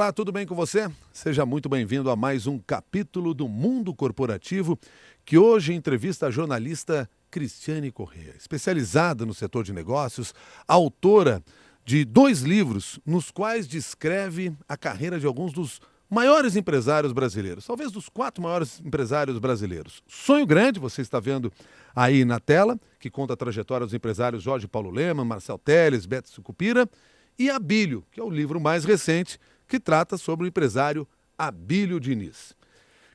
Olá, tudo bem com você? Seja muito bem-vindo a mais um capítulo do Mundo Corporativo, que hoje entrevista a jornalista Cristiane Corrêa, especializada no setor de negócios, autora de 2 livros nos quais descreve a carreira de alguns dos maiores empresários brasileiros, talvez dos 4 maiores empresários brasileiros. Sonho Grande, você está vendo aí na tela, que conta a trajetória dos empresários Jorge Paulo Lemann, Marcel Telles, Beto Sucupira, e Abílio, que é o livro mais recente, que trata sobre o empresário Abílio Diniz.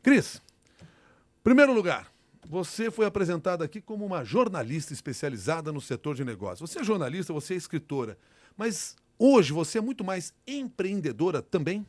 Cris, em primeiro lugar, você foi apresentada aqui como uma jornalista especializada no setor de negócios. Você é jornalista, você é escritora, mas hoje você é muito mais empreendedora também?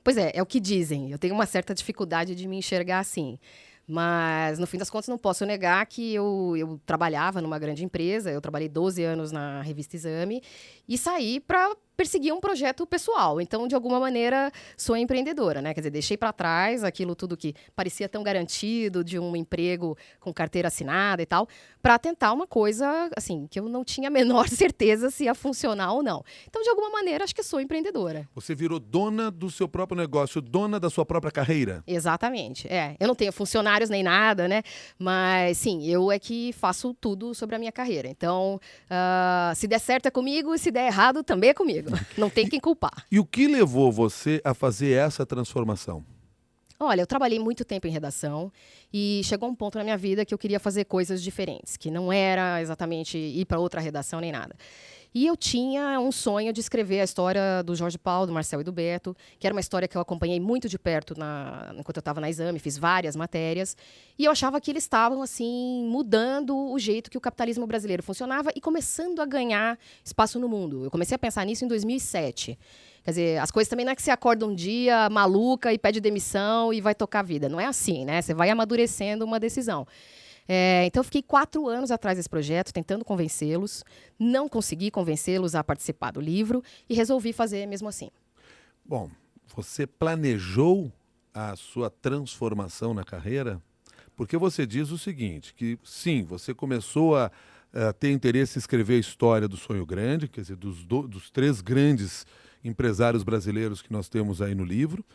Pois é o que dizem. Eu tenho uma certa dificuldade de me enxergar assim. Mas, no fim das contas, não posso negar que eu trabalhava numa grande empresa. Eu trabalhei 12 anos na revista Exame e saí para perseguir um projeto pessoal. Então, de alguma maneira, sou empreendedora, né? Quer dizer, deixei para trás aquilo tudo que parecia tão garantido de um emprego com carteira assinada e tal, para tentar uma coisa, assim, que eu não tinha a menor certeza se ia funcionar ou não. Então, de alguma maneira, acho que sou empreendedora. Você virou dona do seu próprio negócio, dona da sua própria carreira? Exatamente. Eu não tenho funcionários nem nada, né? Mas, sim, eu é que faço tudo sobre a minha carreira. Então, se der certo é comigo e se der errado também é comigo. Não tem quem culpar. E o que levou você a fazer essa transformação? Olha, eu trabalhei muito tempo em redação e chegou um ponto na minha vida que eu queria fazer coisas diferentes, que não era exatamente ir para outra redação nem nada. E eu tinha um sonho de escrever a história do Jorge Paulo, do Marcel e do Beto, que era uma história que eu acompanhei muito de perto enquanto eu estava na Exame, fiz várias matérias. E eu achava que eles estavam, assim, mudando o jeito que o capitalismo brasileiro funcionava e começando a ganhar espaço no mundo. Eu comecei a pensar nisso em 2007. Quer dizer, as coisas também não é que você acorda um dia maluca e pede demissão e vai tocar a vida. Não é assim, né? Você vai amadurecendo uma decisão. Então, eu fiquei 4 anos atrás desse projeto, tentando convencê-los. Não consegui convencê-los a participar do livro e resolvi fazer mesmo assim. Bom, você planejou a sua transformação na carreira? Porque você diz o seguinte, que sim, você começou a ter interesse em escrever a história do Sonho Grande, quer dizer, dos 3 grandes empresários brasileiros que nós temos aí no livro,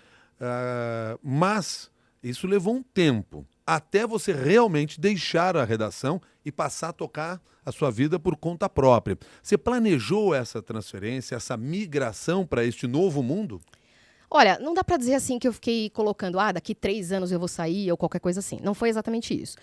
mas isso levou um tempo, até você realmente deixar a redação e passar a tocar a sua vida por conta própria. Você planejou essa transferência, essa migração para este novo mundo? Olha, não dá para dizer assim que eu fiquei colocando, daqui 3 anos eu vou sair ou qualquer coisa assim. Não foi exatamente isso.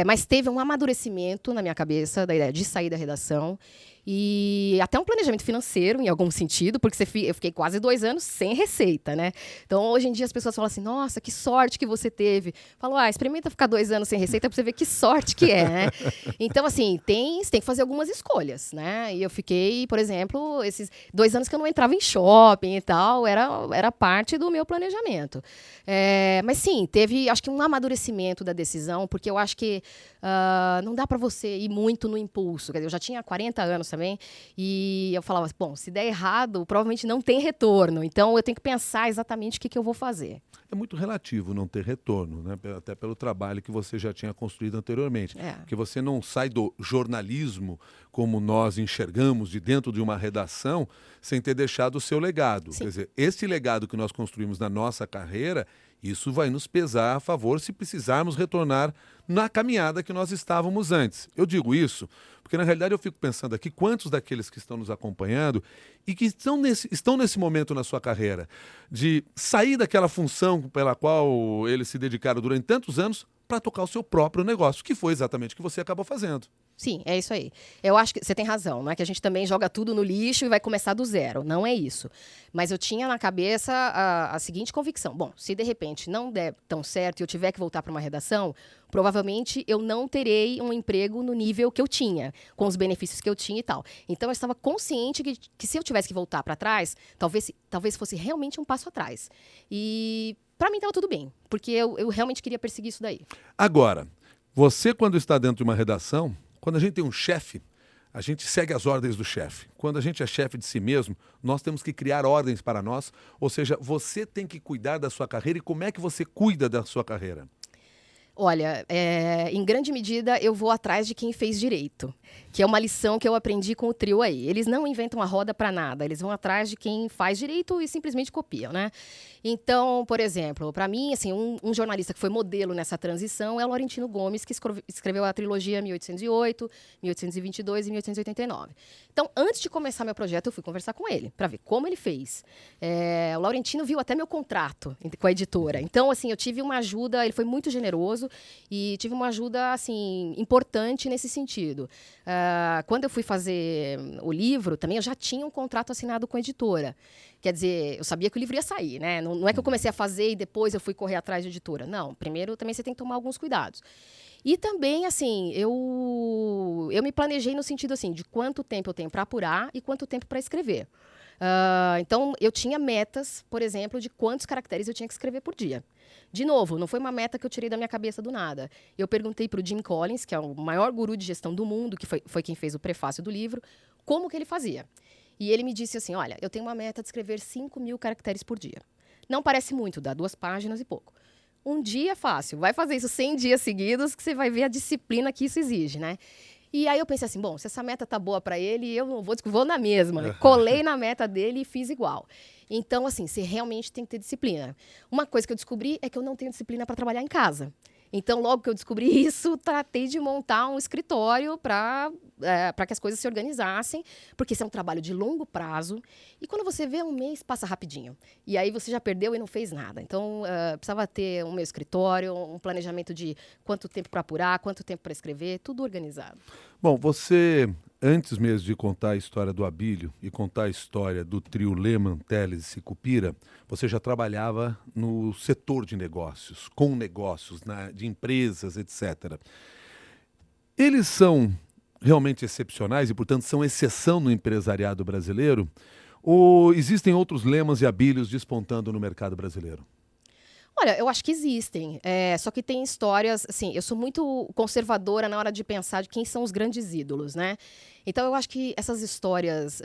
Mas teve um amadurecimento na minha cabeça da ideia de sair da redação e até um planejamento financeiro, em algum sentido, porque eu fiquei quase 2 anos sem receita, né? Então, hoje em dia, as pessoas falam assim, nossa, que sorte que você teve. Falo, experimenta ficar 2 anos sem receita para você ver que sorte que é, né? Então, assim, você tem que fazer algumas escolhas, né? E eu fiquei, por exemplo, esses 2 anos que eu não entrava em shopping e tal, era parte do meu planejamento. Mas, sim, teve, acho que um amadurecimento da decisão, porque eu acho que não dá para você ir muito no impulso. Quer dizer, eu já tinha 40 anos também, e eu falava, bom, se der errado, provavelmente não tem retorno, então eu tenho que pensar exatamente o que eu vou fazer. É muito relativo não ter retorno, né? Até pelo trabalho que você já tinha construído anteriormente. Porque você não sai do jornalismo como nós enxergamos de dentro de uma redação sem ter deixado o seu legado. Sim. Quer dizer, esse legado que nós construímos na nossa carreira, isso vai nos pesar a favor se precisarmos retornar na caminhada que nós estávamos antes. Eu digo isso porque, na realidade, eu fico pensando aqui quantos daqueles que estão nos acompanhando e que estão nesse momento na sua carreira de sair daquela função pela qual eles se dedicaram durante tantos anos para tocar o seu próprio negócio, que foi exatamente o que você acabou fazendo. Sim, é isso aí. Eu acho que você tem razão, não é que a gente também joga tudo no lixo e vai começar do zero, não é isso. Mas eu tinha na cabeça a seguinte convicção, bom, se de repente não der tão certo e eu tiver que voltar para uma redação, provavelmente eu não terei um emprego no nível que eu tinha, com os benefícios que eu tinha e tal. Então eu estava consciente que se eu tivesse que voltar para trás, talvez fosse realmente um passo atrás. E para mim estava tudo bem, porque eu realmente queria perseguir isso daí. Agora, você quando está dentro de uma redação, quando a gente tem um chefe, a gente segue as ordens do chefe. Quando a gente é chefe de si mesmo, nós temos que criar ordens para nós. Ou seja, você tem que cuidar da sua carreira. E como é que você cuida da sua carreira? Olha, em grande medida eu vou atrás de quem fez direito, que é uma lição que eu aprendi com o trio aí. Eles não inventam a roda para nada, eles vão atrás de quem faz direito e simplesmente copiam, né? Então, por exemplo, para mim, assim, um jornalista que foi modelo nessa transição é o Laurentino Gomes, que escreveu a trilogia 1808, 1822 e 1889. Então, antes de começar meu projeto, eu fui conversar com ele, para ver como ele fez. O Laurentino viu até meu contrato com a editora. Então, assim, eu tive uma ajuda, ele foi muito generoso e tive uma ajuda, assim, importante nesse sentido. Quando eu fui fazer o livro, também eu já tinha um contrato assinado com a editora. Quer dizer, eu sabia que o livro ia sair, né? Não é que eu comecei a fazer e depois eu fui correr atrás de editora. Não, primeiro também você tem que tomar alguns cuidados. E também, assim, eu me planejei no sentido, assim, de quanto tempo eu tenho para apurar e quanto tempo para escrever. Então, eu tinha metas, por exemplo, de quantos caracteres eu tinha que escrever por dia. De novo, não foi uma meta que eu tirei da minha cabeça do nada. Eu perguntei para o Jim Collins, que é o maior guru de gestão do mundo, que foi quem fez o prefácio do livro, como que ele fazia. E ele me disse assim, olha, eu tenho uma meta de escrever 5.000 caracteres por dia. Não parece muito, dá 2 páginas e pouco. Um dia é fácil, vai fazer isso 100 dias seguidos que você vai ver a disciplina que isso exige, né? E aí eu pensei assim, bom, se essa meta tá boa para ele, eu não vou na mesma. Né? Colei na meta dele e fiz igual. Então, assim, você realmente tem que ter disciplina. Uma coisa que eu descobri é que eu não tenho disciplina para trabalhar em casa. Então, logo que eu descobri isso, tratei de montar um escritório para que as coisas se organizassem, porque isso é um trabalho de longo prazo. E quando você vê, um mês passa rapidinho. E aí você já perdeu e não fez nada. Então, precisava ter um meu escritório, um planejamento de quanto tempo para apurar, quanto tempo para escrever, tudo organizado. Bom, você, antes mesmo de contar a história do Abílio e contar a história do trio Lehmann, Telles e Sicupira, você já trabalhava no setor de negócios, com negócios, de empresas, etc. Eles são realmente excepcionais e, portanto, são exceção no empresariado brasileiro? Ou existem outros Lehmanns e Abílios despontando no mercado brasileiro? Olha, eu acho que existem, só que tem histórias, assim, eu sou muito conservadora na hora de pensar de quem são os grandes ídolos, né? Então, eu acho que essas histórias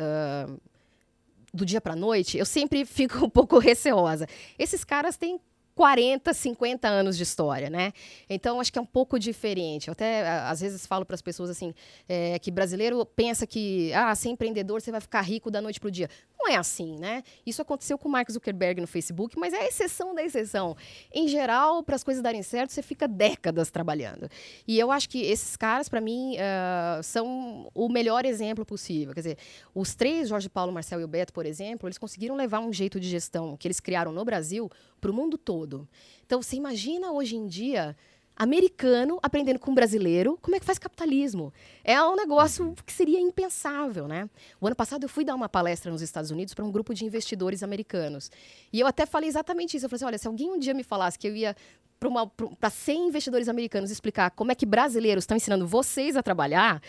do dia para a noite, eu sempre fico um pouco receosa. Esses caras têm 40, 50 anos de história, né? Então, acho que é um pouco diferente. Eu até, às vezes, falo para as pessoas assim, que brasileiro pensa que, ser empreendedor, você vai ficar rico da noite para o dia. Não é assim, né? Isso aconteceu com o Mark Zuckerberg no Facebook, mas é a exceção da exceção. Em geral, para as coisas darem certo, você fica décadas trabalhando. E eu acho que esses caras, para mim, são o melhor exemplo possível. Quer dizer, os 3, Jorge Paulo, Marcel e o Beto, por exemplo, eles conseguiram levar um jeito de gestão que eles criaram no Brasil para o mundo todo. Então, você imagina hoje em dia americano aprendendo com brasileiro como é que faz capitalismo. É um negócio que seria impensável, né? O ano passado eu fui dar uma palestra nos Estados Unidos para um grupo de investidores americanos. E eu até falei exatamente isso. Eu falei assim, olha, se alguém um dia me falasse que eu ia para 100 investidores americanos explicar como é que brasileiros estão ensinando vocês a trabalhar,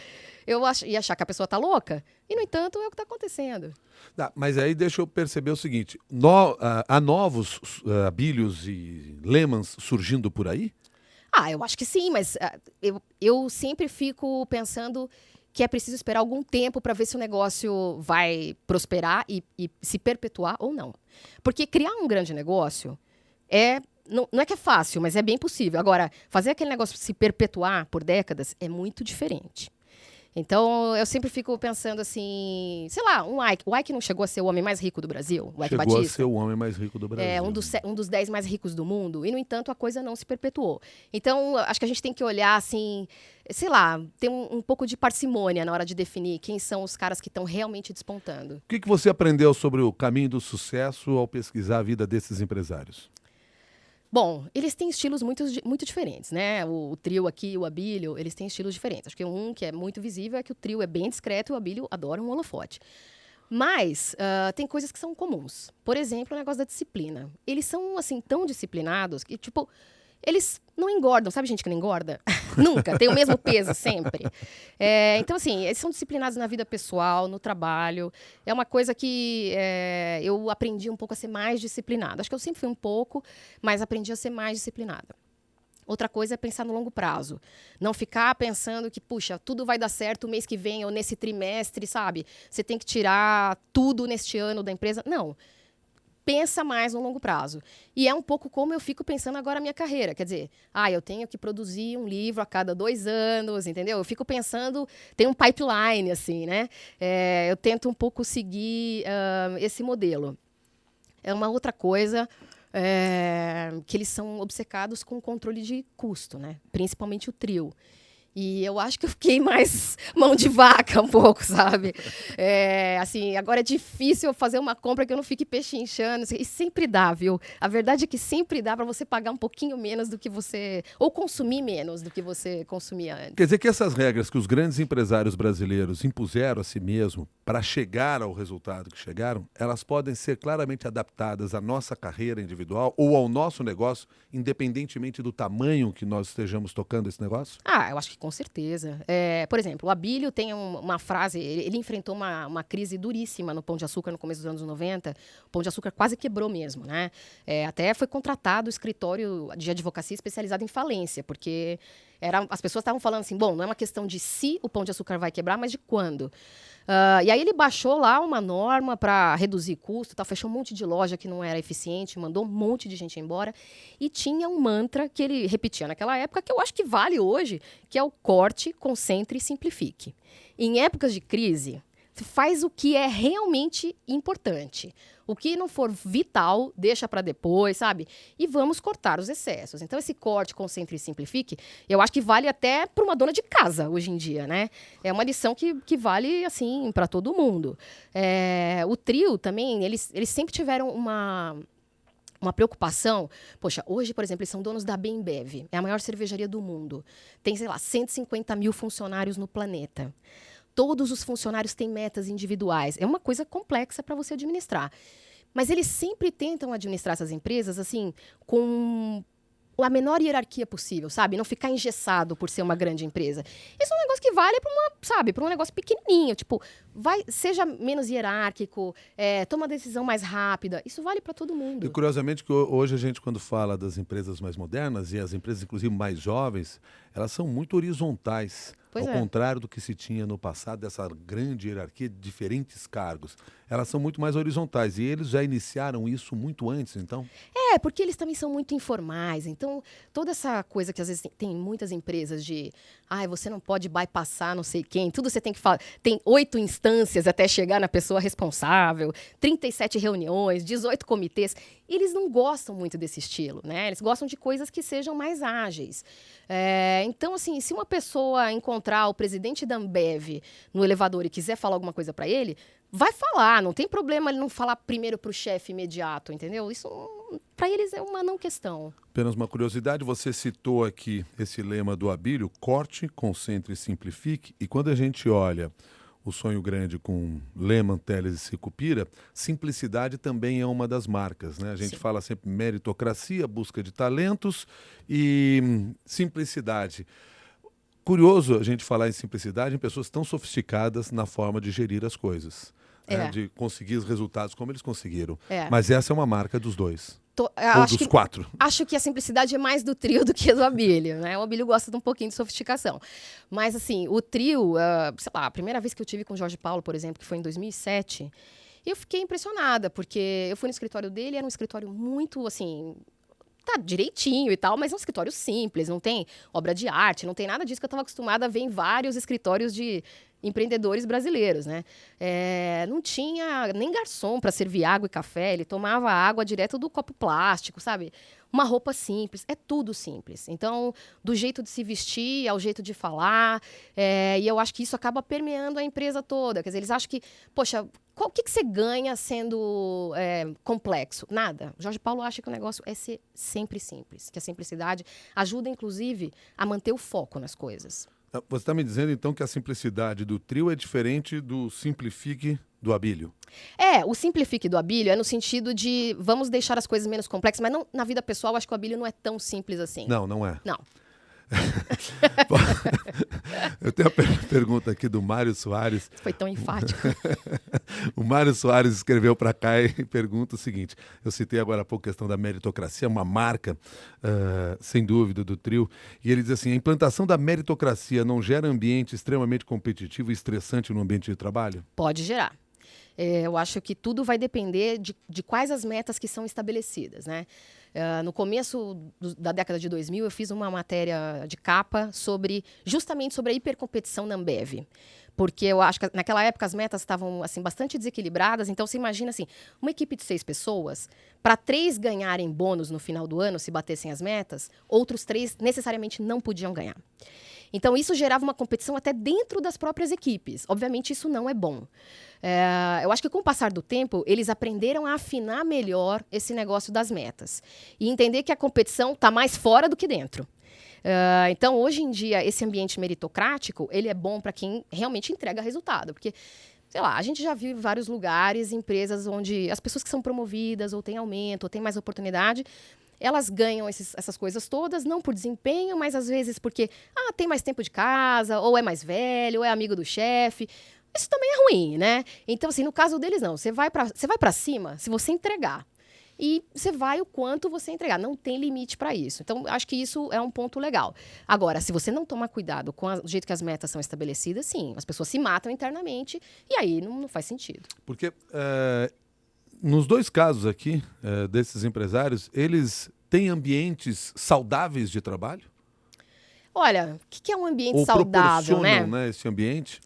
eu ia achar que a pessoa está louca. E, no entanto, é o que está acontecendo. Mas aí deixa eu perceber o seguinte, há novos Abílios e Lehmanns surgindo por aí? Eu acho que sim, mas eu sempre fico pensando que é preciso esperar algum tempo para ver se o negócio vai prosperar e se perpetuar ou não. Porque criar um grande negócio não é que é fácil, mas é bem possível. Agora, fazer aquele negócio se perpetuar por décadas é muito diferente. Então, eu sempre fico pensando assim, sei lá, o Ike não chegou a ser o homem mais rico do Brasil? O Ike Chegou Batista? a ser o homem mais rico do Brasil. Um dos 10 mais ricos do mundo. E, no entanto, a coisa não se perpetuou. Então, acho que a gente tem que olhar assim, sei lá, ter um pouco de parcimônia na hora de definir quem são os caras que estão realmente despontando. O que você aprendeu sobre o caminho do sucesso ao pesquisar a vida desses empresários? Bom, eles têm estilos muito diferentes, né? O trio aqui, o Abílio, eles têm estilos diferentes. Acho que um que é muito visível é que o trio é bem discreto e o Abílio adora um holofote. Mas tem coisas que são comuns. Por exemplo, o negócio da disciplina. Eles são, assim, tão disciplinados que, tipo, eles não engordam. Sabe gente que não engorda? Nunca. Tem o mesmo peso sempre. Então, assim, eles são disciplinados na vida pessoal, no trabalho. É uma coisa que eu aprendi um pouco a ser mais disciplinada. Acho que eu sempre fui um pouco, mas aprendi a ser mais disciplinada. Outra coisa é pensar no longo prazo. Não ficar pensando que, puxa, tudo vai dar certo o mês que vem ou nesse trimestre, sabe? Você tem que tirar tudo neste ano da empresa. Não. pensa mais no longo prazo. E é um pouco como eu fico pensando agora a minha carreira. Quer dizer, eu tenho que produzir um livro a cada 2 anos, entendeu? Eu fico pensando, tem um pipeline, assim, né? Eu tento um pouco seguir esse modelo. É uma outra coisa que eles são obcecados com o controle de custo, né? Principalmente o trio. E eu acho que eu fiquei mais mão de vaca um pouco, sabe? Assim, agora é difícil eu fazer uma compra que eu não fique pechinchando. E sempre dá, viu? A verdade é que sempre dá para você pagar um pouquinho menos do que você... Ou consumir menos do que você consumia antes. Quer dizer que essas regras que os grandes empresários brasileiros impuseram a si mesmo para chegar ao resultado que chegaram, elas podem ser claramente adaptadas à nossa carreira individual ou ao nosso negócio, independentemente do tamanho que nós estejamos tocando esse negócio? Eu acho que com certeza. Por exemplo, o Abílio tem uma frase, ele enfrentou uma crise duríssima no Pão de Açúcar no começo dos anos 90. O Pão de Açúcar quase quebrou mesmo, né? Até foi contratado o escritório de advocacia especializado em falência, porque as pessoas estavam falando assim, bom, não é uma questão de se o Pão de Açúcar vai quebrar, mas de quando. E aí ele baixou lá uma norma para reduzir custo, fechou um monte de loja que não era eficiente, mandou um monte de gente embora e tinha um mantra que ele repetia naquela época, que eu acho que vale hoje, que é o corte, concentre e simplifique. Em épocas de crise, faz o que é realmente importante. O que não for vital, deixa para depois, sabe? E vamos cortar os excessos. Então, esse corte, concentre e simplifique, eu acho que vale até para uma dona de casa hoje em dia, né? É uma lição que vale, assim, para todo mundo. O trio também, eles sempre tiveram uma preocupação. Poxa, hoje, por exemplo, eles são donos da Bembev, é a maior cervejaria do mundo. Tem, sei lá, 150 mil funcionários no planeta. Todos os funcionários têm metas individuais. É uma coisa complexa para você administrar. Mas eles sempre tentam administrar essas empresas assim, com a menor hierarquia possível, sabe? Não ficar engessado por ser uma grande empresa. Isso é um negócio que vale para um negócio pequenininho. Tipo, seja menos hierárquico, toma uma decisão mais rápida. Isso vale para todo mundo. E curiosamente, que hoje a gente, quando fala das empresas mais modernas, e as empresas, inclusive, mais jovens, elas são muito horizontais. Ao contrário do que se tinha no passado, dessa grande hierarquia de diferentes cargos. Elas são muito mais horizontais. E eles já iniciaram isso muito antes, então? Porque eles também são muito informais. Então, toda essa coisa que às vezes tem muitas empresas de... você não pode bypassar não sei quem. Tudo você tem que falar. Tem 8 instâncias até chegar na pessoa responsável. 37 reuniões, 18 comitês. Eles não gostam muito desse estilo, né? Eles gostam de coisas que sejam mais ágeis. Então, assim, se uma pessoa encontrar o presidente da Ambev no elevador e quiser falar alguma coisa para ele, vai falar. Não tem problema ele não falar primeiro para o chefe imediato, entendeu? Isso, para eles, é uma não questão. Apenas uma curiosidade, você citou aqui esse lema do Abílio, corte, concentre e simplifique. E quando a gente olha o Sonho Grande com Lehman, Telles e Sicupira, simplicidade também é uma das marcas, né? A gente fala sempre meritocracia, busca de talentos e simplicidade. Curioso a gente falar em simplicidade em pessoas tão sofisticadas na forma de gerir as coisas, né? De conseguir os resultados como eles conseguiram. Mas essa é uma marca dos dois. Ou dos 4. Acho que a simplicidade é mais do trio do que do Abílio, né? O Abílio gosta de um pouquinho de sofisticação. Mas, assim, o trio, sei lá, a primeira vez que eu tive com o Jorge Paulo, por exemplo, que foi em 2007, eu fiquei impressionada, porque eu fui no escritório dele, era um escritório muito, assim... Tá direitinho e tal, mas é um escritório simples, não tem obra de arte, não tem nada disso que eu estava acostumada a ver em vários escritórios de empreendedores brasileiros, né? Não tinha nem garçom para servir água e café, ele tomava água direto do copo plástico, sabe? Uma roupa simples, é tudo simples. Então, do jeito de se vestir ao jeito de falar, e eu acho que isso acaba permeando a empresa toda. Quer dizer, eles acham que, poxa, o que você ganha sendo complexo? Nada. O Jorge Paulo acha que o negócio é ser sempre simples, que a simplicidade ajuda, inclusive, a manter o foco nas coisas. Você está me dizendo, então, que a simplicidade do trio é diferente do simplifique do Abílio? O simplifique do Abílio é no sentido de vamos deixar as coisas menos complexas, mas não, na vida pessoal, acho que o Abílio não é tão simples assim. Não é. Não. Eu tenho a pergunta aqui do Mário Soares. Foi tão enfático. O Mário Soares escreveu para cá e pergunta o seguinte: eu citei agora há pouco a questão da meritocracia, uma marca, sem dúvida, do trio, e ele diz assim: a implantação da meritocracia não gera ambiente extremamente competitivo e estressante no ambiente de trabalho? Pode gerar. Eu acho que tudo vai depender de quais as metas que são estabelecidas, né? No começo da década de 2000, eu fiz uma matéria de capa justamente sobre a hipercompetição na Ambev. Porque eu acho que naquela época as metas estavam assim, bastante desequilibradas. Então, você imagina assim, uma equipe de 6 pessoas, para 3 ganharem bônus no final do ano, se batessem as metas, outros 3 necessariamente não podiam ganhar. Então, isso gerava uma competição até dentro das próprias equipes. Obviamente, isso não é bom. Eu acho que com o passar do tempo, eles aprenderam a afinar melhor esse negócio das metas. E entender que a competição está mais fora do que dentro. Então, hoje em dia, esse ambiente meritocrático, ele é bom para quem realmente entrega resultado. Porque, sei lá, a gente já viu em vários lugares, empresas onde as pessoas que são promovidas, ou têm aumento, ou têm mais oportunidade, elas ganham essas coisas todas, não por desempenho, mas às vezes porque tem mais tempo de casa, ou é mais velho, ou é amigo do chefe. Isso também é ruim, né? Então, assim, no caso deles, não. Você vai pra cima se você entregar. E você vai o quanto você entregar. Não tem limite para isso. Então, acho que isso é um ponto legal. Agora, se você não tomar cuidado com o jeito que as metas são estabelecidas, sim, as pessoas se matam internamente e aí não faz sentido. Porque nos 2 casos aqui, desses empresários, eles têm ambientes saudáveis de trabalho? Olha, o que é um ambiente ou saudável, proporcionam, esse ambiente?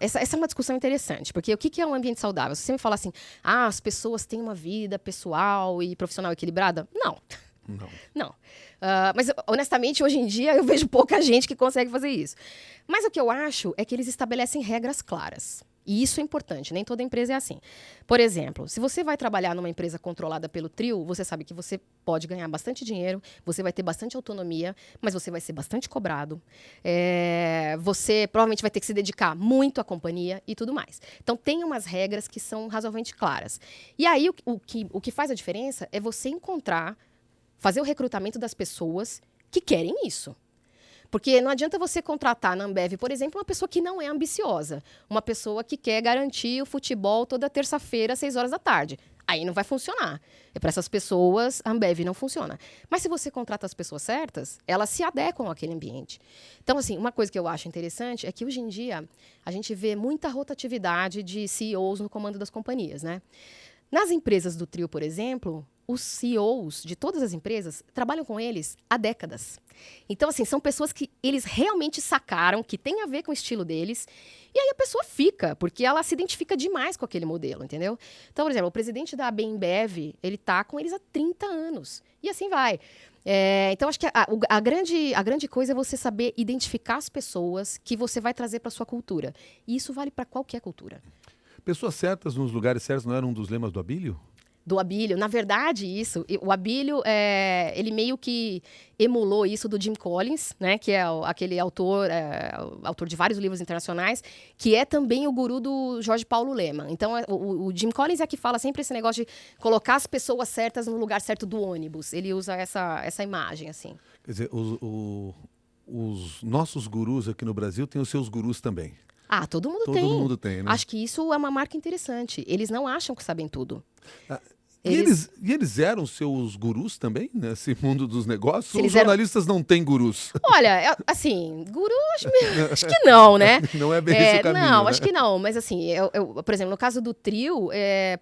Essa é uma discussão interessante, porque o que é um ambiente saudável? Se você me fala assim, as pessoas têm uma vida pessoal e profissional equilibrada? Não. Não. Mas, honestamente, hoje em dia, eu vejo pouca gente que consegue fazer isso. Mas o que eu acho é que eles estabelecem regras claras. E isso é importante, nem toda empresa é assim. Por exemplo, se você vai trabalhar numa empresa controlada pelo trio, você sabe que você pode ganhar bastante dinheiro, você vai ter bastante autonomia, mas você vai ser bastante cobrado. Você provavelmente vai ter que se dedicar muito à companhia e tudo mais. Então, tem umas regras que são razoavelmente claras. E aí, o que faz a diferença é você fazer o recrutamento das pessoas que querem isso. Porque não adianta você contratar na Ambev, por exemplo, uma pessoa que não é ambiciosa. Uma pessoa que quer garantir o futebol toda terça-feira, às 6 horas da tarde. Aí não vai funcionar. Para essas pessoas, a Ambev não funciona. Mas se você contrata as pessoas certas, elas se adequam àquele ambiente. Então, assim, uma coisa que eu acho interessante é que hoje em dia a gente vê muita rotatividade de CEOs no comando das companhias, né? Nas empresas do trio, por exemplo, os CEOs de todas as empresas trabalham com eles há décadas. Então, assim, são pessoas que eles realmente sacaram que tem a ver com o estilo deles. E aí a pessoa fica, porque ela se identifica demais com aquele modelo, entendeu? Então, por exemplo, o presidente da Ambev, ele tá com eles há 30 anos. E assim vai. Então, acho que a grande coisa é você saber identificar as pessoas que você vai trazer para sua cultura. E isso vale para qualquer cultura. Pessoas certas nos lugares certos não era um dos lemas do Abílio? Do Abílio. Na verdade, o Abílio, ele meio que emulou isso do Jim Collins, né, que é aquele autor de vários livros internacionais, que é também o guru do Jorge Paulo Lemann. Então, o Jim Collins é que fala sempre esse negócio de colocar as pessoas certas no lugar certo do ônibus. Ele usa essa imagem, assim. Quer dizer, os nossos gurus aqui no Brasil têm os seus gurus também. Todo mundo tem. Todo mundo tem, né? Acho que isso é uma marca interessante. Eles não acham que sabem tudo. E eles eram seus gurus também, nesse mundo dos negócios? Ou os eram... jornalistas não têm gurus? Olha, assim, guru, acho que não, né? Não é bem esse o caminho, não, né? acho que não. Mas assim, por exemplo, no caso do trio,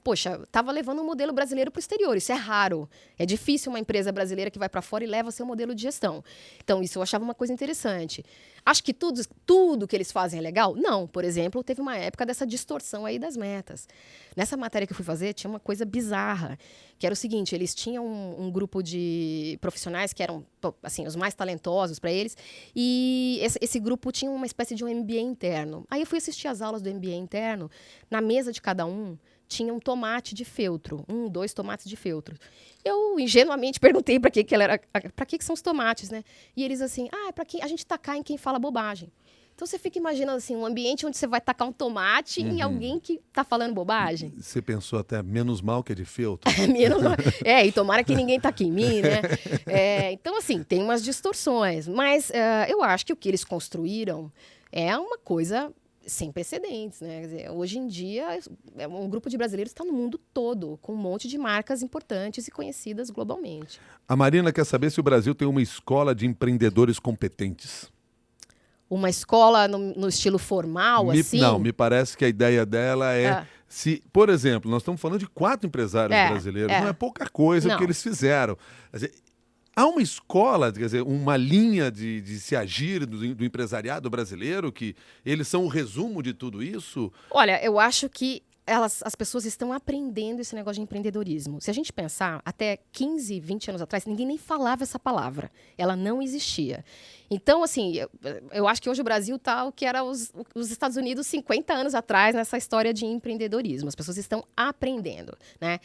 poxa, tava levando um modelo brasileiro para o exterior. Isso é raro. É difícil uma empresa brasileira que vai para fora e leva seu modelo de gestão. Então, isso eu achava uma coisa interessante. Acho que tudo que eles fazem é legal? Não. Por exemplo, teve uma época dessa distorção aí das metas. Nessa matéria que eu fui fazer, tinha uma coisa bizarra, que era o seguinte, eles tinham um grupo de profissionais que eram, assim, os mais talentosos para eles, e esse grupo tinha uma espécie de um MBA interno. Aí eu fui assistir as aulas do MBA interno, na mesa de cada um tinha um tomate de feltro, 2 tomates de feltro. Eu ingenuamente perguntei para que são os tomates, né? E eles assim, é para a gente tacar em quem fala bobagem. Então você fica imaginando assim, um ambiente onde você vai tacar um tomate em alguém que tá falando bobagem. Você pensou até menos mal que é de feltro. Menos mal. E tomara que ninguém taque em mim, né? Então, assim, tem umas distorções. Mas eu acho que o que eles construíram é uma coisa sem precedentes, né? Quer dizer, hoje em dia, um grupo de brasileiros está no mundo todo, com um monte de marcas importantes e conhecidas globalmente. A Marina quer saber se o Brasil tem uma escola de empreendedores competentes. uma escola no estilo formal, assim? Não, me parece que a ideia dela é... Se, por exemplo, nós estamos falando de 4 empresários brasileiros, não é pouca coisa que eles fizeram. Quer dizer, há uma escola, quer dizer, uma linha de se agir do empresariado brasileiro, que eles são o resumo de tudo isso? Olha, eu acho que as pessoas estão aprendendo esse negócio de empreendedorismo. Se a gente pensar, até 15, 20 anos atrás, ninguém nem falava essa palavra. Ela não existia. Então, assim, eu acho que hoje o Brasil está o que era os Estados Unidos 50 anos atrás nessa história de empreendedorismo. As pessoas estão aprendendo, né?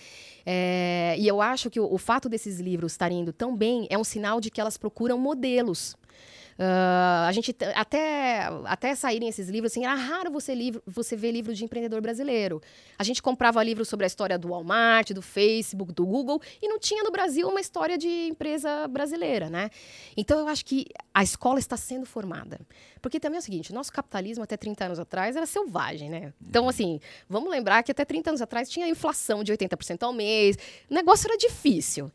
E eu acho que o fato desses livros estarem indo tão bem é um sinal de que elas procuram modelos. A gente até saírem esses livros, assim, era raro você ver livro de empreendedor brasileiro. A gente comprava livros sobre a história do Walmart, do Facebook, do Google, e não tinha no Brasil uma história de empresa brasileira, né? Então, eu acho que a escola está sendo formada. Porque também é o seguinte, o nosso capitalismo até 30 anos atrás era selvagem, né? Então, assim, vamos lembrar que até 30 anos atrás tinha inflação de 80% ao mês, o negócio era difícil.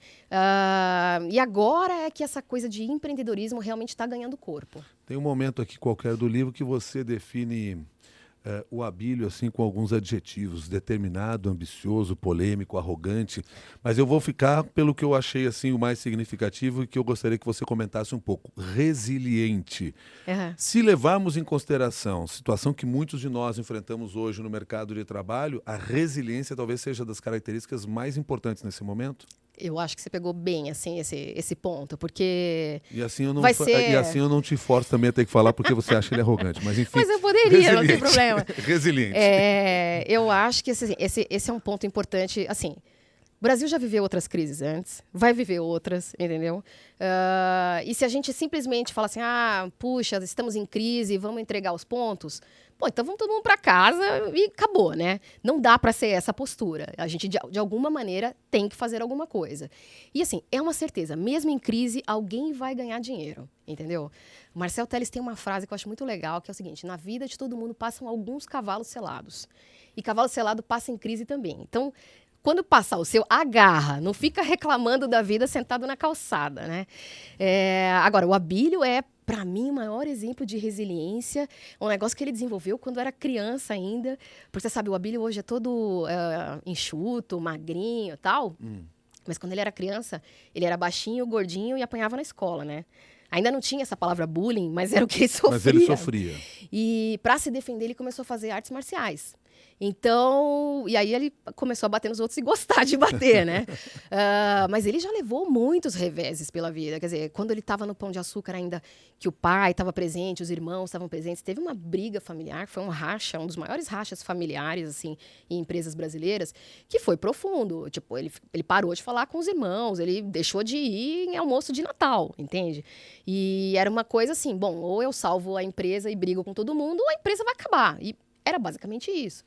E agora é que essa coisa de empreendedorismo realmente está ganhando corpo. Tem um momento aqui qualquer do livro que você define o Abílio assim com alguns adjetivos: determinado, ambicioso, polêmico, arrogante. Mas eu vou ficar pelo que eu achei assim o mais significativo e que eu gostaria que você comentasse um pouco: resiliente. Se levarmos em consideração a situação que muitos de nós enfrentamos hoje no mercado de trabalho, a resiliência talvez seja das características mais importantes nesse momento. Eu acho que você pegou bem assim, esse ponto, porque e assim eu não vai ser... E assim eu não te forço também a ter que falar porque você acha ele arrogante, mas enfim. Mas eu poderia, não tem problema. Resiliente. Eu acho que esse é um ponto importante, assim. O Brasil já viveu outras crises antes, vai viver outras, entendeu? E se a gente simplesmente fala assim, puxa, estamos em crise, vamos entregar os pontos, pô, então vamos todo mundo para casa e acabou, né? Não dá para ser essa postura. A gente, de alguma maneira, tem que fazer alguma coisa. E assim, é uma certeza, mesmo em crise, alguém vai ganhar dinheiro, entendeu? O Marcel Telles tem uma frase que eu acho muito legal, que é o seguinte: na vida de todo mundo passam alguns cavalos selados. E cavalo selado passa em crise também. Então, quando passar o seu, agarra, não fica reclamando da vida sentado na calçada, né? Agora, o Abílio é, para mim, o maior exemplo de resiliência, um negócio que ele desenvolveu quando era criança ainda, porque você sabe, o Abílio hoje é todo enxuto, magrinho e tal, mas quando ele era criança, ele era baixinho, gordinho e apanhava na escola, né? Ainda não tinha essa palavra bullying, mas era o que ele sofria. Mas ele sofria. E para se defender, ele começou a fazer artes marciais. Então, e aí ele começou a bater nos outros e gostar de bater, né? Mas ele já levou muitos reveses pela vida. Quer dizer, quando ele estava no Pão de Açúcar ainda, que o pai estava presente, os irmãos estavam presentes, teve uma briga familiar, foi um racha, um dos maiores rachas familiares, assim, em empresas brasileiras, que foi profundo. Tipo, ele parou de falar com os irmãos, ele deixou de ir em almoço de Natal, entende? E era uma coisa assim, bom, ou eu salvo a empresa e brigo com todo mundo, ou a empresa vai acabar. E era basicamente isso.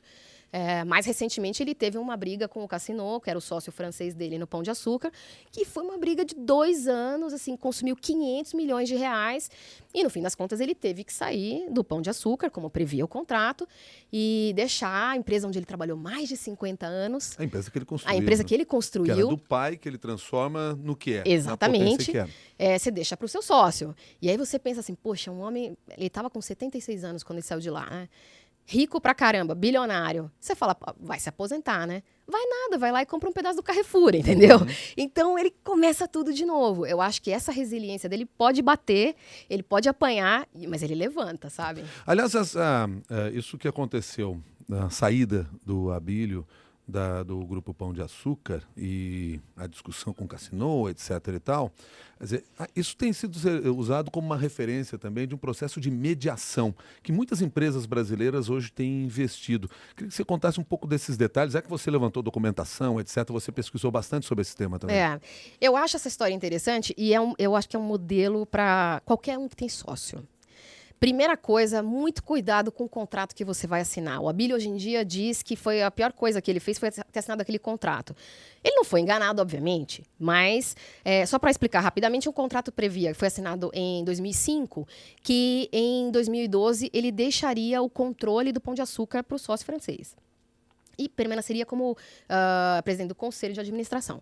Mais recentemente, ele teve uma briga com o Cassino, que era o sócio francês dele no Pão de Açúcar, que foi uma briga de 2 anos, assim, consumiu 500 milhões de reais. E, no fim das contas, ele teve que sair do Pão de Açúcar, como previa o contrato, e deixar a empresa onde ele trabalhou mais de 50 anos. A empresa que ele construiu. A empresa que ele construiu. Que era do pai, que ele transforma no que é. Exatamente. Na potência que é. Você deixa para o seu sócio. E aí você pensa assim, poxa, um homem... Ele estava com 76 anos quando ele saiu de lá, né? Rico pra caramba, bilionário. Você fala, vai se aposentar, né? Vai nada, vai lá e compra um pedaço do Carrefour, entendeu? Então, ele começa tudo de novo. Eu acho que essa resiliência dele pode bater, ele pode apanhar, mas ele levanta, sabe? Aliás, isso que aconteceu na saída do Abílio, do Grupo Pão de Açúcar, e a discussão com o Cassino, etc. e tal, quer dizer, isso tem sido usado como uma referência também de um processo de mediação que muitas empresas brasileiras hoje têm investido. Queria que você contasse um pouco desses detalhes, já que você levantou documentação, etc., você pesquisou bastante sobre esse tema também. Eu acho essa história interessante e eu acho que é um modelo para qualquer um que tem sócio. Primeira coisa, muito cuidado com o contrato que você vai assinar. O Abílio, hoje em dia, diz que foi a pior coisa que ele fez foi ter assinado aquele contrato. Ele não foi enganado, obviamente, mas, só para explicar rapidamente, o contrato previa, foi assinado em 2005, que em 2012 ele deixaria o controle do Pão de Açúcar para o sócio francês. E permaneceria como presidente do conselho de administração.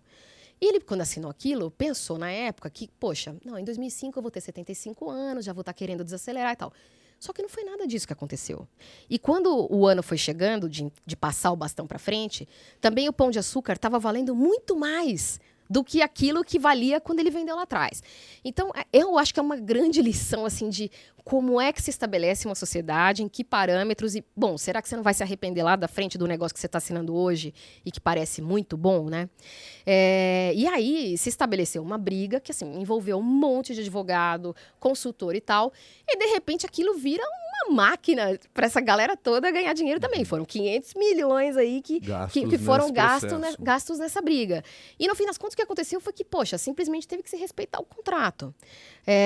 E ele, quando assinou aquilo, pensou na época que, poxa, não, em 2005 eu vou ter 75 anos, já vou estar querendo desacelerar e tal. Só que não foi nada disso que aconteceu. E quando o ano foi chegando, de passar o bastão para frente, também o Pão de Açúcar estava valendo muito mais do que aquilo que valia quando ele vendeu lá atrás. Então, eu acho que é uma grande lição, assim, de como é que se estabelece uma sociedade, em que parâmetros e, bom, será que você não vai se arrepender lá da frente do negócio que você está assinando hoje e que parece muito bom, né? E aí se estabeleceu uma briga que, assim, envolveu um monte de advogado, consultor e tal, e de repente aquilo vira uma máquina para essa galera toda ganhar dinheiro também. Foram 500 milhões aí que foram gastos nessa briga. E no fim das contas o que aconteceu foi que, poxa, simplesmente teve que se respeitar o contrato.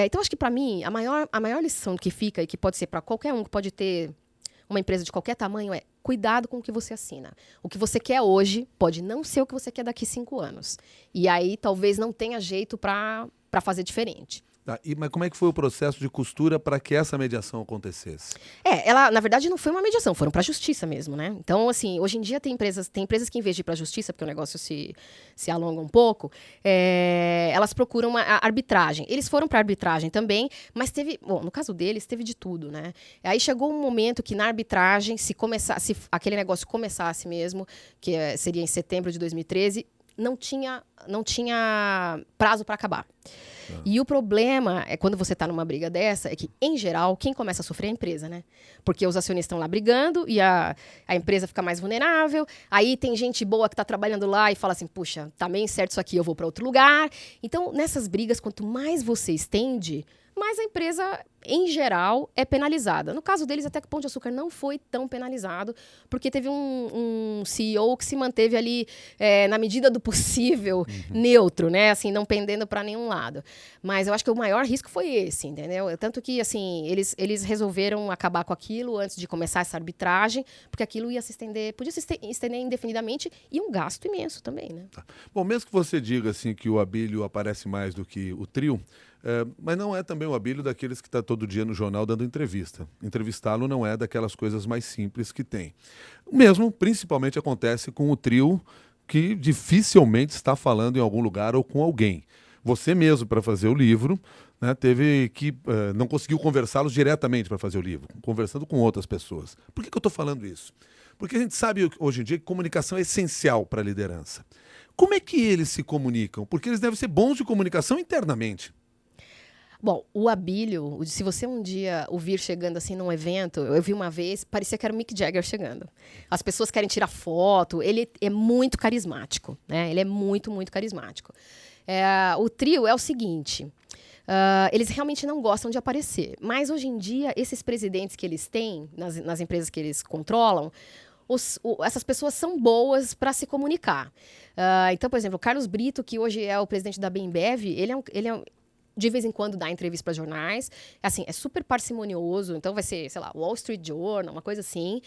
Então acho que para mim a maior lição que fica e que pode ser para qualquer um que pode ter uma empresa de qualquer tamanho é cuidado com o que você assina. O que você quer hoje pode não ser o que você quer daqui 5 anos. E aí talvez não tenha jeito para fazer diferente. Tá, mas como é que foi o processo de costura para que essa mediação acontecesse? Ela, na verdade, não foi uma mediação, foram para a justiça mesmo, né? Então, assim, hoje em dia tem empresas que, em vez de ir para a justiça, porque o negócio se alonga um pouco, elas procuram uma arbitragem. Eles foram para a arbitragem também, mas no caso deles, teve de tudo, né? Aí chegou um momento que na arbitragem, se aquele negócio começasse mesmo, que seria em setembro de 2013, não tinha prazo para acabar. E o problema é quando você está numa briga dessa, é que, em geral, quem começa a sofrer é a empresa, né? Porque os acionistas estão lá brigando e a empresa fica mais vulnerável. Aí tem gente boa que está trabalhando lá e fala assim, puxa, tá meio certo isso aqui, eu vou para outro lugar. Então, nessas brigas, quanto mais você estende, mais a empresa, em geral, é penalizada. No caso deles, até que o Pão de Açúcar não foi tão penalizado, porque teve um CEO que se manteve ali, na medida do possível, neutro, né? Assim, não pendendo para nenhum lado. Mas eu acho que o maior risco foi esse, entendeu? Tanto que, assim, eles resolveram acabar com aquilo antes de começar essa arbitragem, porque aquilo ia se estender, podia se estender indefinidamente e um gasto imenso também, né? Tá. Bom, mesmo que você diga assim que o Abílio aparece mais do que o trio, mas não é também o Abílio daqueles que está todo dia no jornal dando entrevista. Entrevistá-lo não é daquelas coisas mais simples que tem. O mesmo, principalmente, acontece com o trio que dificilmente está falando em algum lugar ou com alguém. Você mesmo, para fazer o livro, né, teve que não conseguiu conversá-los diretamente para fazer o livro, conversando com outras pessoas. Por que eu estou falando isso? Porque a gente sabe hoje em dia que comunicação é essencial para a liderança. Como é que eles se comunicam? Porque eles devem ser bons de comunicação internamente. Bom, o Abílio, se você um dia o vir chegando assim num evento, eu vi uma vez, parecia que era o Mick Jagger chegando. As pessoas querem tirar foto, ele é muito carismático, né? Ele é muito, muito carismático. O trio é o seguinte, eles realmente não gostam de aparecer, mas hoje em dia, esses presidentes que eles têm, nas empresas que eles controlam, essas pessoas são boas para se comunicar. Então, por exemplo, o Carlos Brito, que hoje é o presidente da Bembev, ele é de vez em quando dá entrevista para jornais, assim, é super parcimonioso, então vai ser, sei lá, Wall Street Journal, uma coisa assim.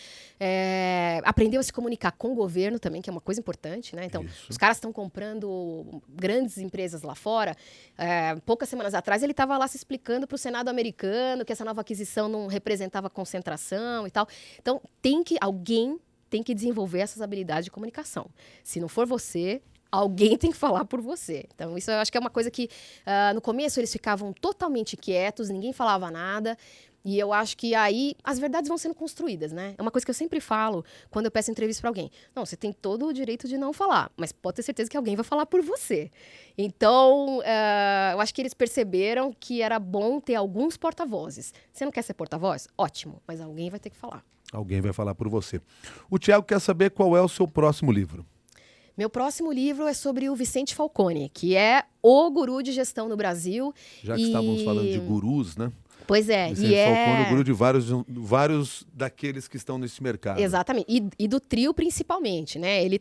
Aprendeu a se comunicar com o governo também, que é uma coisa importante, né? Então, os caras estão comprando grandes empresas lá fora. Poucas semanas atrás, ele estava lá se explicando para o Senado americano que essa nova aquisição não representava concentração e tal. Então, alguém tem que desenvolver essas habilidades de comunicação. Se não for você, alguém tem que falar por você. Então, isso eu acho que é uma coisa que, no começo, eles ficavam totalmente quietos, ninguém falava nada. E eu acho que aí as verdades vão sendo construídas, né? É uma coisa que eu sempre falo quando eu peço entrevista para alguém. Não, você tem todo o direito de não falar, mas pode ter certeza que alguém vai falar por você. Então, eu acho que eles perceberam que era bom ter alguns porta-vozes. Você não quer ser porta-voz? Ótimo, mas alguém vai ter que falar. Alguém vai falar por você. O Thiago quer saber qual é o seu próximo livro. Meu próximo livro é sobre o Vicente Falcone, que é o guru de gestão no Brasil. Já que estávamos falando de gurus, né? Pois é. Vicente Falcone é o guru de vários daqueles que estão nesse mercado. Exatamente. E do trio, principalmente, né? Ele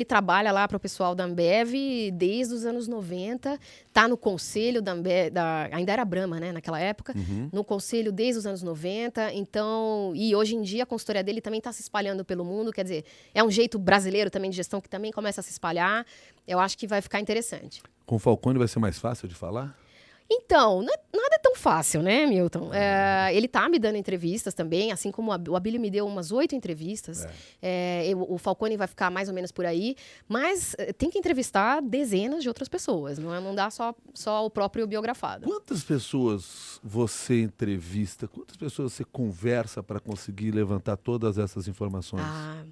trabalha lá para o pessoal da Ambev desde os anos 90, tá no conselho da Ambev, ainda era Brahma, né? Naquela época. No conselho desde os anos 90. Então, e hoje em dia a consultoria dele também está se espalhando pelo mundo. Quer dizer, é um jeito brasileiro também de gestão que também começa a se espalhar. Eu acho que vai ficar interessante. Com o Falcone vai ser mais fácil de falar? Então, nada é tão fácil, né, Milton? Ele tá me dando entrevistas também, assim como o Abílio me deu umas 8 entrevistas. O Falcone vai ficar mais ou menos por aí, mas tem que entrevistar dezenas de outras pessoas, não dá só o próprio biografado. Quantas pessoas você entrevista, quantas pessoas você conversa para conseguir levantar todas essas informações?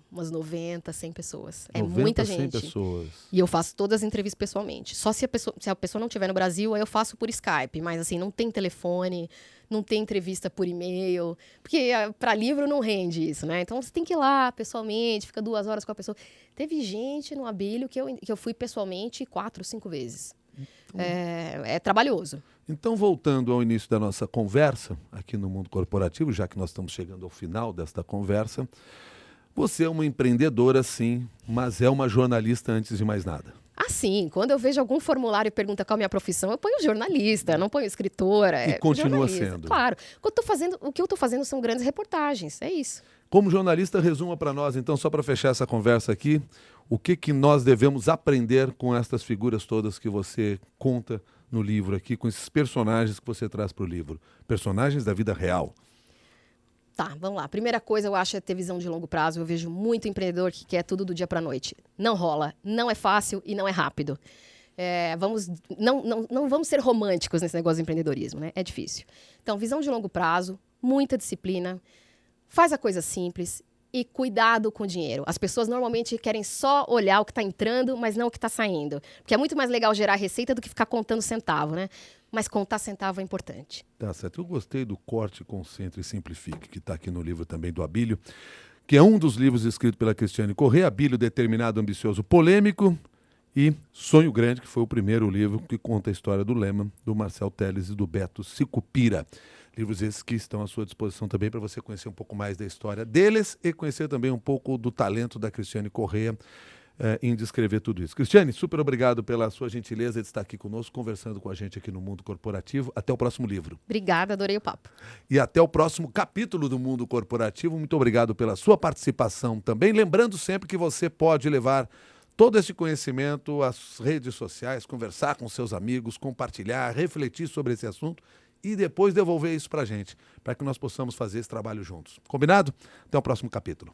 Umas 90, 100 pessoas. 90, muita 100 gente. pessoas. E eu faço todas as entrevistas pessoalmente. Só se a pessoa não estiver no Brasil, aí eu faço por Skype. Mas assim, não tem telefone, não tem entrevista por e-mail. Porque para livro não rende isso, né? Então você tem que ir lá pessoalmente, fica 2 horas com a pessoa. Teve gente no Abílio que eu fui pessoalmente 4, 5 vezes. É trabalhoso. Então, voltando ao início da nossa conversa, aqui no Mundo Corporativo, já que nós estamos chegando ao final desta conversa, você é uma empreendedora, sim, mas é uma jornalista antes de mais nada. Sim, quando eu vejo algum formulário e pergunta qual é a minha profissão, eu ponho jornalista, não ponho escritora. E continua jornalista. sendo. Claro. O que eu estou fazendo são grandes reportagens, é isso. Como jornalista, resuma para nós, então, só para fechar essa conversa aqui, o que nós devemos aprender com estas figuras todas que você conta no livro aqui, com esses personagens que você traz para o livro. Personagens da vida real. Tá, vamos lá. Primeira coisa, eu acho, é ter visão de longo prazo. Eu vejo muito empreendedor que quer tudo do dia para a noite. Não rola, não é fácil e não é rápido. Não vamos ser românticos nesse negócio de empreendedorismo, né? É difícil. Então, visão de longo prazo, muita disciplina, faz a coisa simples e cuidado com o dinheiro. As pessoas normalmente querem só olhar o que está entrando, mas não o que está saindo. Porque é muito mais legal gerar receita do que ficar contando centavo, né? Mas contar centavo é importante. Tá certo. Eu gostei do Corte, Concentre e Simplifique, que está aqui no livro também do Abílio, que é um dos livros escritos pela Cristiane Corrêa, Abílio, Determinado, Ambicioso, Polêmico, e Sonho Grande, que foi o primeiro livro que conta a história do Lehman, do Marcel Telles e do Beto Sicupira. Livros esses que estão à sua disposição também para você conhecer um pouco mais da história deles e conhecer também um pouco do talento da Cristiane Corrêa em descrever tudo isso. Cristiane, super obrigado pela sua gentileza de estar aqui conosco, conversando com a gente aqui no Mundo Corporativo. Até o próximo livro. Obrigada, adorei o papo. E até o próximo capítulo do Mundo Corporativo. Muito obrigado pela sua participação também. Lembrando sempre que você pode levar todo esse conhecimento às redes sociais, conversar com seus amigos, compartilhar, refletir sobre esse assunto e depois devolver isso para a gente, para que nós possamos fazer esse trabalho juntos. Combinado? Até o próximo capítulo.